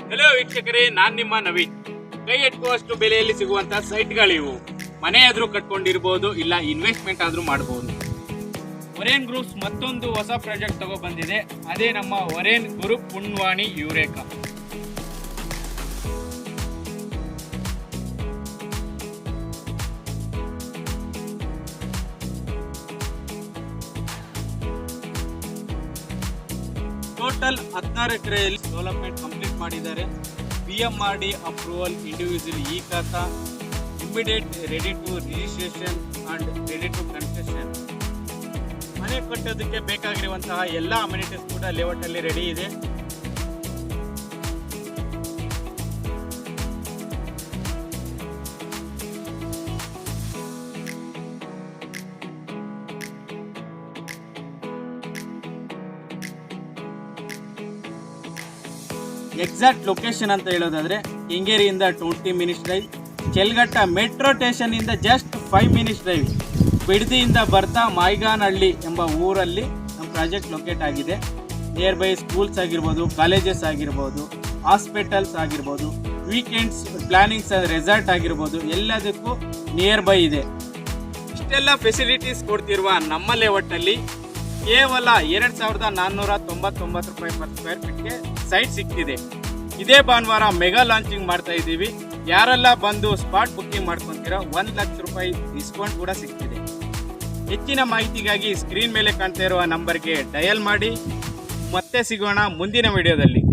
Hello ವೀಕ್ಷಕರೇ, ನಾನ್ ನಿಮ್ಮ ನವೀನ್. ಕೈ ಎಟುಕುವಷ್ಟು ಬೆಲೆಯಲ್ಲಿ ಸಿಗುವಂತಹ ಸೈಟ್ಗಳಿವು. ಮನೆ ಆದ್ರೂ ಕಟ್ಕೊಂಡಿರ್ಬೋದು, ಇಲ್ಲ ಇನ್ವೆಸ್ಟ್ಮೆಂಟ್ ಆದ್ರೂ ಮಾಡಬಹುದು. ಒರೇನ್ ಗ್ರೂಪ್ಸ್ ಮತ್ತೊಂದು ಹೊಸ ಪ್ರಾಜೆಕ್ಟ್ ತಗೋ ಬಂದಿದೆ. ಅದೇ ನಮ್ಮ ಒರೇನ್ ಗ್ರೂಪ್ ಪುಣ್ವಾಣಿ ಯುರೇಕಾ. ಟೋಟಲ್ 16 ಎಕರೆಯಲ್ಲಿ ಡೆವಲಪ್ಮೆಂಟ್ ಕಂಪ್ಲೀಟ್ ಮಾಡಿದ್ದಾರೆ. PMRD approval, individual e khata, immediate ready to registration and ready to construction. ಮನೆ ಕಟ್ಟೋದಕ್ಕೆ ಬೇಕಾಗಿರುವಂತಹ ಎಲ್ಲ ಅಮ್ಯುನಿಟೀಸ್ ಕೂಡ ಲೇಔಟ್ ಅಲ್ಲಿ ರೆಡಿ ಇದೆ. ಎಕ್ಸಾಕ್ಟ್ ಲೊಕೇಶನ್ ಅಂತ ಹೇಳೋದಾದ್ರೆ ಕೆಂಗೇರಿಯಿಂದ 20 ಮಿನಿಟ್ಸ್ ಡ್ರೈವ್, ಚೆಲ್ಗಟ್ಟ ಮೆಟ್ರೋ ಸ್ಟೇಷನ್ ಇಂದ ಜಸ್ಟ್ 5 ಮಿನಿಟ್ಸ್ ಡ್ರೈವ್, ಬಿಡದಿಯಿಂದ ಬರ್ತಾ ಮಾಯ್ಗಾನಹಳ್ಳಿ ಎಂಬ ಊರಲ್ಲಿ ನಮ್ಮ ಪ್ರಾಜೆಕ್ಟ್ ಲೊಕೇಟ್ ಆಗಿದೆ. ನಿಯರ್ ಬೈ ಸ್ಕೂಲ್ಸ್ ಆಗಿರ್ಬೋದು, ಕಾಲೇಜಸ್ ಆಗಿರ್ಬೋದು, ಹಾಸ್ಪಿಟಲ್ಸ್ ಆಗಿರ್ಬೋದು, ವೀಕೆಂಡ್ಸ್ ಪ್ಲಾನಿಂಗ್ಸ್ ರೆಸಾರ್ಟ್ ಆಗಿರ್ಬೋದು, ಎಲ್ಲದಕ್ಕೂ ನಿಯರ್ ಬೈ ಇದೆ. ಇಷ್ಟೆಲ್ಲ ಫೆಸಿಲಿಟೀಸ್ ಕೊಡ್ತಿರುವ ನಮ್ಮ ಲೇಔಟಲ್ಲಿ ಕೇವಲ 2,499 ರೂಪಾಯಿ ಪರ್ ಸ್ಕ್ವೇರ್ ಫೀಟ್ಗೆ ಸೈಟ್ ಸಿಗ್ತಿದೆ. ಇದೇ ಭಾನುವಾರ ಮೆಗಾ ಲಾಂಚಿಂಗ್ ಮಾಡ್ತಾ ಇದ್ದೀವಿ. ಯಾರೆಲ್ಲ ಬಂದು ಸ್ಪಾಟ್ ಬುಕ್ಕಿಂಗ್ ಮಾಡ್ಕೊತೀರಾ 1 ಲಕ್ಷ ರೂಪಾಯಿ ಡಿಸ್ಕೌಂಟ್ ಕೂಡ ಸಿಗ್ತಿದೆ. ಹೆಚ್ಚಿನ ಮಾಹಿತಿಗಾಗಿ ಸ್ಕ್ರೀನ್ ಮೇಲೆ ಕಾಣ್ತಾ ಇರುವ ನಂಬರ್ಗೆ ಡಯಲ್ ಮಾಡಿ. ಮತ್ತೆ ಸಿಗೋಣ ಮುಂದಿನ ವಿಡಿಯೋದಲ್ಲಿ.